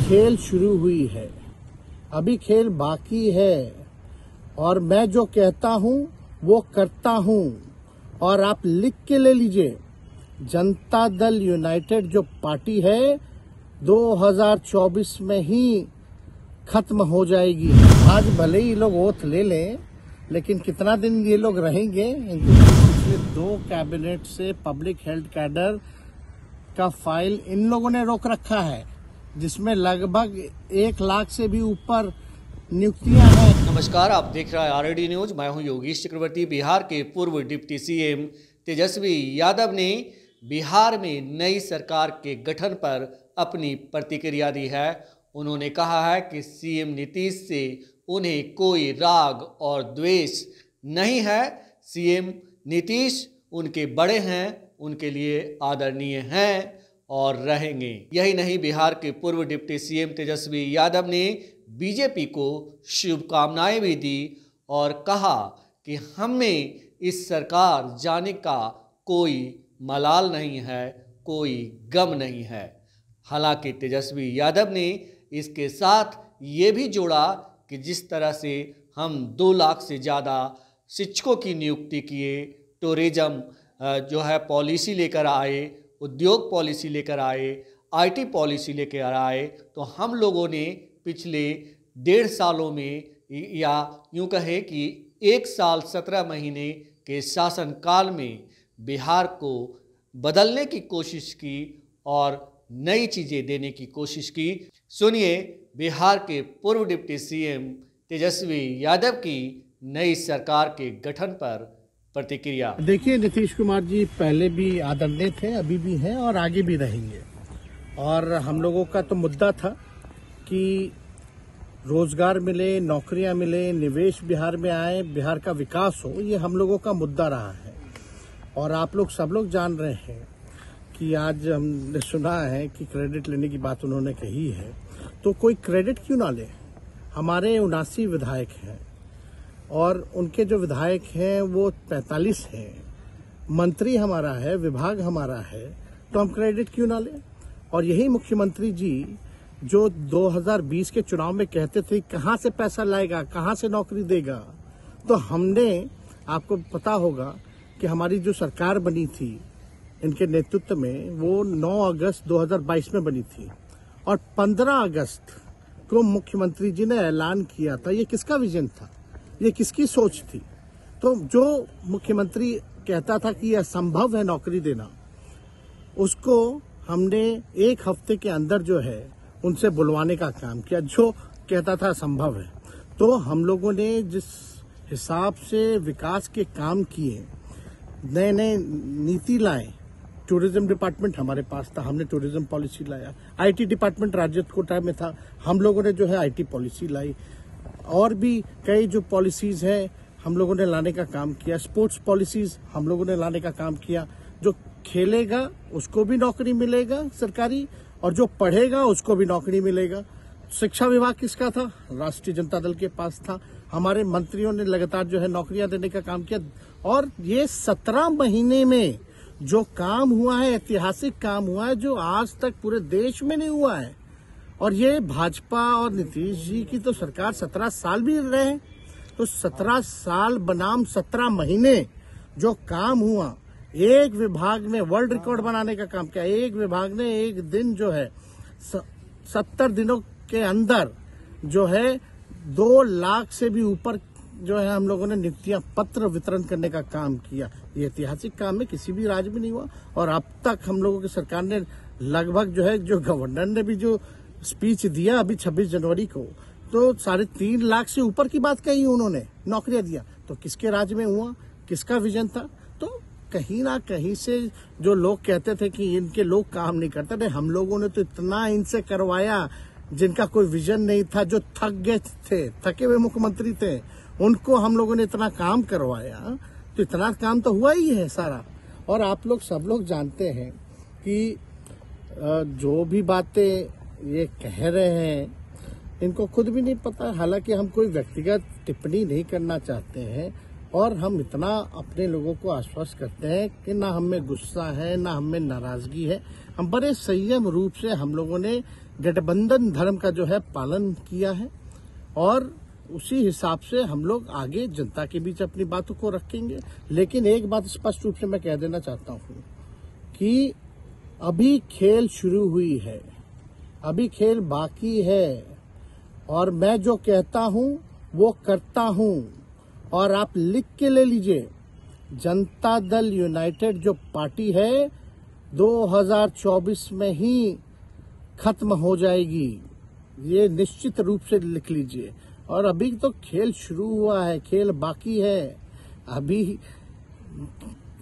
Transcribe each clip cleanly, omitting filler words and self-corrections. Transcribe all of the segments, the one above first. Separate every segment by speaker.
Speaker 1: खेल शुरू हुई है, अभी खेल बाकी है और मैं जो कहता हूं वो करता हूं। और आप लिख के ले लीजिए, जनता दल यूनाइटेड जो पार्टी है 2024 में ही खत्म हो जाएगी। आज भले ही लोग ओथ ले लें, लेकिन कितना दिन ये लोग रहेंगे? पिछले 2 कैबिनेट से पब्लिक हेल्थ कैडर का फाइल इन लोगों ने रोक रखा है, जिसमें लगभग 1 लाख से भी ऊपर नियुक्तियां हैं।
Speaker 2: नमस्कार, आप देख रहे हैं आरडी न्यूज। मैं हूं योगेश चक्रवर्ती। बिहार के पूर्व डिप्टी सीएम तेजस्वी यादव ने बिहार में नई सरकार के गठन पर अपनी प्रतिक्रिया दी है। उन्होंने कहा है कि सीएम नीतीश से उन्हें कोई राग और द्वेष नहीं है। सीएम नीतीश उनके बड़े हैं, उनके लिए आदरणीय हैं और रहेंगे। यही नहीं, बिहार के पूर्व डिप्टी सीएम तेजस्वी यादव ने बीजेपी को शुभकामनाएं भी दी और कहा कि हमें इस सरकार जाने का कोई मलाल नहीं है, कोई गम नहीं है। हालांकि तेजस्वी यादव ने इसके साथ ये भी जोड़ा कि जिस तरह से हम 2 लाख से ज़्यादा शिक्षकों की नियुक्ति किए, टूरिज्म जो है पॉलिसी लेकर आए, उद्योग पॉलिसी लेकर आए, आईटी पॉलिसी लेकर आए, तो हम लोगों ने पिछले 1.5 सालों में, या यूँ कहें कि 1 साल 17 महीने के शासनकाल में बिहार को बदलने की कोशिश की और नई चीज़ें देने की कोशिश की। सुनिए बिहार के पूर्व डिप्टी सीएम तेजस्वी यादव की नई सरकार के गठन पर प्रतिक्रिया।
Speaker 1: देखिए, नीतीश कुमार जी पहले भी आदरणीय थे, अभी भी हैं और आगे भी रहेंगे। और हम लोगों का तो मुद्दा था कि रोजगार मिले, नौकरियां मिले, निवेश बिहार में आए, बिहार का विकास हो, ये हम लोगों का मुद्दा रहा है। और आप लोग सब लोग जान रहे हैं कि आज हमने सुना है कि क्रेडिट लेने की बात उन्होंने कही है, तो कोई क्रेडिट क्यों ना ले। हमारे 79 विधायक हैं और उनके जो विधायक हैं वो 45 हैं, मंत्री हमारा है, विभाग हमारा है, तो हम क्रेडिट क्यों ना लें। और यही मुख्यमंत्री जी जो 2020 के चुनाव में कहते थे कहाँ से पैसा लाएगा, कहाँ से नौकरी देगा, तो हमने, आपको पता होगा कि हमारी जो सरकार बनी थी इनके नेतृत्व में, वो 9 अगस्त 2022 में बनी थी और 15 अगस्त को मुख्यमंत्री जी ने ऐलान किया था। ये किसका विजन था, ये किसकी सोच थी? तो जो मुख्यमंत्री कहता था कि यह संभव है नौकरी देना, उसको हमने 1 हफ्ते के अंदर जो है उनसे बुलवाने का काम किया, जो कहता था संभव है। तो हम लोगों ने जिस हिसाब से विकास के काम किए, नए नए नीति लाए, टूरिज्म डिपार्टमेंट हमारे पास था, हमने टूरिज्म पॉलिसी लाया। आईटी डिपार्टमेंट राजद को टाइम में था, हम लोगों ने जो है आईटी पॉलिसी लाई। और भी कई जो पॉलिसीज हैं हम लोगों ने लाने का काम किया। स्पोर्ट्स पॉलिसीज हम लोगों ने लाने का काम किया। जो खेलेगा उसको भी नौकरी मिलेगा सरकारी, और जो पढ़ेगा उसको भी नौकरी मिलेगा। शिक्षा विभाग किसका था? राष्ट्रीय जनता दल के पास था। हमारे मंत्रियों ने लगातार जो है नौकरियां देने का काम किया। और ये 17 महीने में जो काम हुआ है, ऐतिहासिक काम हुआ है, जो आज तक पूरे देश में नहीं हुआ है। और ये भाजपा और नीतीश जी की तो सरकार 17 साल भी रहे, तो 17 साल बनाम 17 महीने जो काम हुआ, एक विभाग में वर्ल्ड रिकॉर्ड बनाने का काम किया। एक विभाग ने एक दिन जो है 70 दिनों के अंदर जो है 2 लाख से भी ऊपर जो है हम लोगों ने नियुक्तियां पत्र वितरण करने का काम किया। ये ऐतिहासिक काम है, किसी भी राज्य में नहीं हुआ। और अब तक हम लोगों की सरकार ने लगभग जो है, जो गवर्नर ने भी जो स्पीच दिया अभी 26 जनवरी को, तो 3.5 लाख से ऊपर की बात कही उन्होंने, नौकरियां दिया। तो किसके राज्य में हुआ, किसका विजन था? तो कहीं ना कहीं से जो लोग कहते थे कि इनके लोग काम नहीं करते थे, हम लोगों ने तो इतना इनसे करवाया जिनका कोई विजन नहीं था, जो थक गए थे, थके हुए मुख्यमंत्री थे, उनको हम लोगों ने इतना काम करवाया। तो इतना काम तो हुआ ही है सारा। और आप लोग सब लोग जानते हैं कि जो भी बातें ये कह रहे हैं इनको खुद भी नहीं पता। हालांकि हम कोई व्यक्तिगत टिप्पणी नहीं करना चाहते हैं और हम इतना अपने लोगों को आश्वस्त करते हैं कि ना हमें गुस्सा है, ना हमें नाराजगी है। हम बड़े संयम रूप से हम लोगों ने गठबंधन धर्म का जो है पालन किया है और उसी हिसाब से हम लोग आगे जनता के बीच अपनी बातों को रखेंगे। लेकिन एक बात स्पष्ट रूप से मैं कह देना चाहता हूं कि अभी खेल शुरू हुई है, अभी खेल बाकी है और मैं जो कहता हूं वो करता हूं। और आप लिख के ले लीजिए, जनता दल यूनाइटेड जो पार्टी है 2024 में ही खत्म हो जाएगी, ये निश्चित रूप से लिख लीजिए। और अभी तो खेल शुरू हुआ है, खेल बाकी है। अभी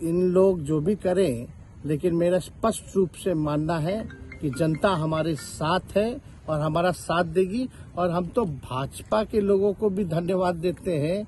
Speaker 1: इन लोग जो भी करें, लेकिन मेरा स्पष्ट रूप से मानना है कि जनता हमारे साथ है और हमारा साथ देगी। और हम तो भाजपा के लोगों को भी धन्यवाद देते हैं,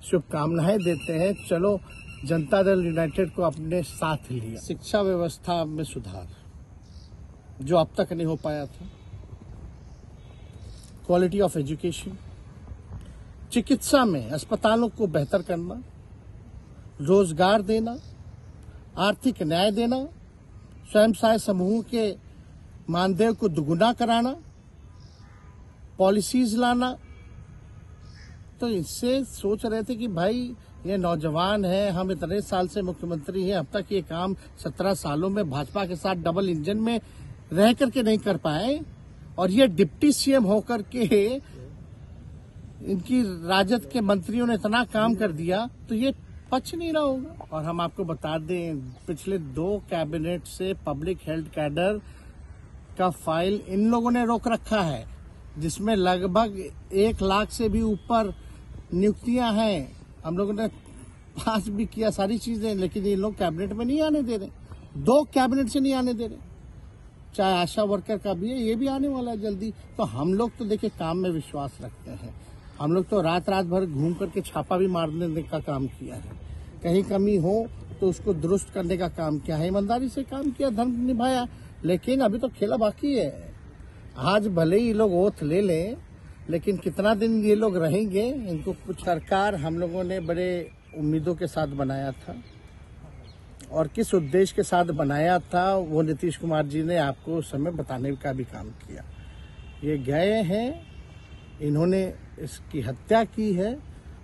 Speaker 1: शुभकामनाएं देते हैं। चलो, जनता दल यूनाइटेड को अपने साथ लिया। शिक्षा व्यवस्था में सुधार जो अब तक नहीं हो पाया था, क्वालिटी ऑफ एजुकेशन, चिकित्सा में अस्पतालों को बेहतर करना, रोजगार देना, आर्थिक न्याय देना, स्वयं सहायता समूह के मानदेय को दुगुना कराना, पॉलिसीज लाना। तो इससे सोच रहे थे कि भाई ये नौजवान है, हम इतने साल से मुख्यमंत्री हैं, अब तक ये काम 17 सालों में भाजपा के साथ डबल इंजन में रह करके नहीं कर पाए और ये डिप्टी सीएम होकर के इनकी राजद के मंत्रियों ने इतना काम कर दिया, तो ये पच नहीं रहा होगा। और हम आपको बता दें, पिछले 2 कैबिनेट से पब्लिक हेल्थ कैडर का फाइल इन लोगों ने रोक रखा है, जिसमें लगभग 1 लाख से भी ऊपर नियुक्तियां हैं। हम लोगों ने पास भी किया सारी चीजें, लेकिन ये लोग कैबिनेट में नहीं आने दे रहे, 2 कैबिनेट से नहीं आने दे रहे। चाहे आशा वर्कर का भी है, ये भी आने वाला है जल्दी। तो हम लोग तो देखिए काम में विश्वास रखते हैं। हम लोग तो रात भर घूम करके छापा भी मारने का काम किया है, कहीं कमी हो तो उसको दुरुस्त करने का काम किया है, ईमानदारी से काम किया, धर्म निभाया। लेकिन अभी तो खेला बाकी है। आज भले ही लोग ओथ ले लें, लेकिन कितना दिन ये लोग रहेंगे, इनको कुछ। सरकार हम लोगों ने बड़े उम्मीदों के साथ बनाया था और किस उद्देश्य के साथ बनाया था वो नीतीश कुमार जी ने आपको उस समय बताने का भी काम किया। ये गए हैं, इन्होंने इसकी हत्या की है,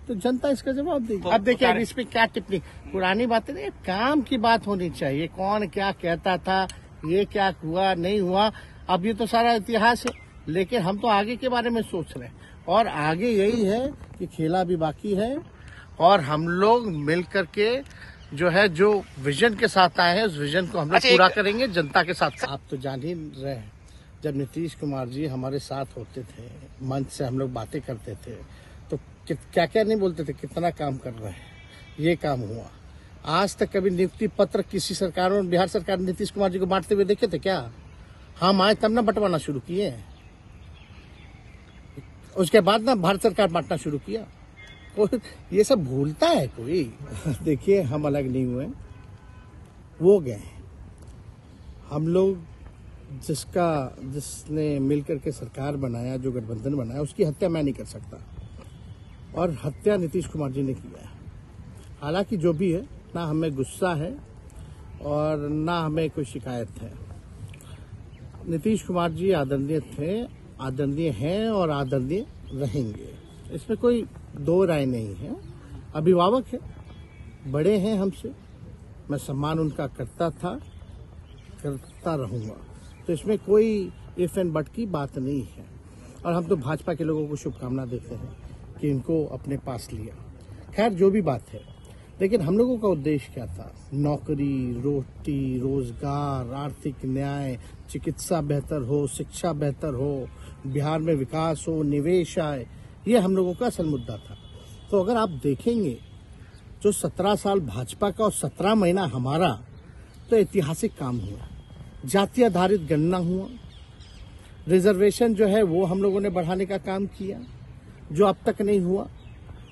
Speaker 1: तो जनता इसका जवाब देगी। अब देखिए, अब इस पे क्या टिप्पणी, पुरानी बातें नहीं, काम की बात होनी चाहिए। कौन क्या कहता था, ये क्या हुआ नहीं हुआ, अब ये तो सारा इतिहास है। लेकिन हम तो आगे के बारे में सोच रहे हैं और आगे यही है कि खेला भी बाकी है और हम लोग मिल करके जो है, जो विजन के साथ आए हैं, उस विजन को हम लोग पूरा करेंगे जनता के साथ। आप तो जान ही रहे हैं, जब नीतीश कुमार जी हमारे साथ होते थे, मंच से हम लोग बातें करते थे, तो क्या क्या नहीं बोलते थे, कितना काम कर रहे हैं, ये काम हुआ। आज तक कभी नियुक्ति पत्र किसी सरकार में, बिहार सरकार ने नीतीश कुमार जी को बांटते हुए देखे थे क्या? हम आए तब ना बंटवाना शुरू किए, उसके बाद ना भारत सरकार बांटना शुरू किया। कोई ये सब भूलता है कोई? देखिए, हम अलग नहीं हुए, वो गए। हम लोग जिसने मिलकर के सरकार बनाया, जो गठबंधन बनाया, उसकी हत्या मैं नहीं कर सकता और हत्या नीतीश कुमार जी ने किया है। हालांकि जो भी है, ना हमें गुस्सा है और ना हमें कोई शिकायत है। नीतीश कुमार जी आदरणीय थे, आदरणीय हैं और आदरणीय रहेंगे, इसमें कोई 2 राय नहीं है। अभिभावक है, बड़े हैं हमसे, मैं सम्मान उनका करता था, करता रहूंगा, तो इसमें कोई इफ एंड बट की बात नहीं है। और हम तो भाजपा के लोगों को शुभकामना देते हैं कि इनको अपने पास लिया। खैर, जो भी बात है, लेकिन हम लोगों का उद्देश्य क्या था? नौकरी, रोटी, रोजगार, आर्थिक न्याय, चिकित्सा बेहतर हो, शिक्षा बेहतर हो, बिहार में विकास हो, निवेश आए, ये हम लोगों का असल मुद्दा था। तो अगर आप देखेंगे, जो 17 साल भाजपा का और 17 महीना हमारा, तो ऐतिहासिक काम हुआ। जाति आधारित गणना हुआ, रिजर्वेशन जो है वो हम लोगों ने बढ़ाने का काम किया, जो अब तक नहीं हुआ।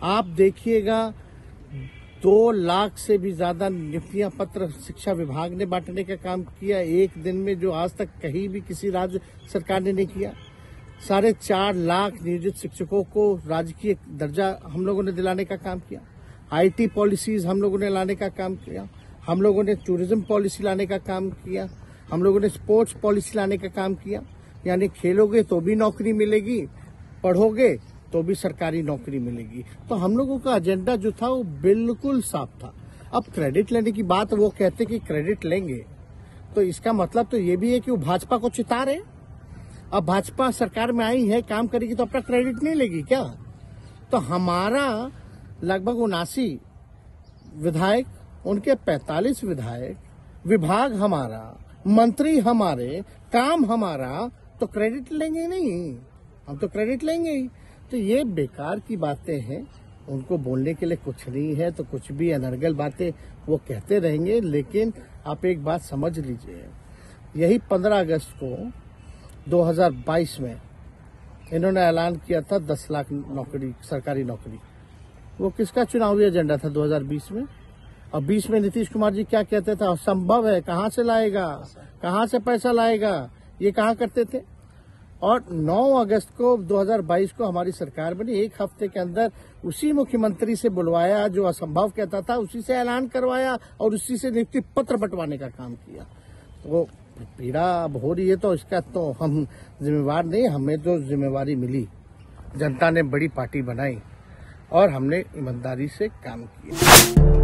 Speaker 1: आप देखिएगा, 2 लाख से भी ज्यादा नियुक्तियां पत्र शिक्षा विभाग ने बांटने का काम किया एक दिन में, जो आज तक कहीं भी किसी राज्य सरकार ने नहीं किया। 4.5 लाख नियोजित शिक्षकों को राजकीय दर्जा हम लोगों ने दिलाने का काम किया। IT पॉलिसीज हम लोगों ने लाने का काम किया। हम लोगों ने टूरिज्म पॉलिसी लाने का काम किया। हम लोगों ने स्पोर्ट्स पॉलिसी लाने का काम किया, यानी खेलोगे तो भी नौकरी मिलेगी, पढ़ोगे तो भी सरकारी नौकरी मिलेगी। तो हम लोगों का एजेंडा जो था वो बिल्कुल साफ था। अब क्रेडिट लेने की बात, वो कहते कि क्रेडिट लेंगे, तो इसका मतलब तो ये भी है कि वो भाजपा को चिता रहे। अब भाजपा सरकार में आई है, काम करेगी तो अपना क्रेडिट नहीं लेगी क्या? तो हमारा लगभग 79 विधायक, उनके 45 विधायक, विभाग हमारा, मंत्री हमारे, काम हमारा, तो क्रेडिट लेंगे नहीं, हम तो क्रेडिट लेंगे ही। तो ये बेकार की बातें हैं, उनको बोलने के लिए कुछ नहीं है, तो कुछ भी अनर्गल बातें वो कहते रहेंगे। लेकिन आप एक बात समझ लीजिए, यही 15 अगस्त को 2022 में इन्होंने ऐलान किया था 10 लाख नौकरी, सरकारी नौकरी। वो किसका चुनावी एजेंडा था 2020 में? और 20 में नीतीश कुमार जी क्या कहते थे? असंभव है, कहां से लाएगा, कहां से पैसा लाएगा, ये कहा करते थे। और 9 अगस्त को 2022 को हमारी सरकार बनी, एक हफ्ते के अंदर उसी मुख्यमंत्री से बुलवाया जो असंभव कहता था, उसी से ऐलान करवाया और उसी से नियुक्ति पत्र बंटवाने का काम किया। तो पीड़ा अब हो रही है, तो इसका तो हम जिम्मेवार नहीं, हमें तो जिम्मेवारी मिली, जनता ने बड़ी पार्टी बनाई और हमने ईमानदारी से काम किया।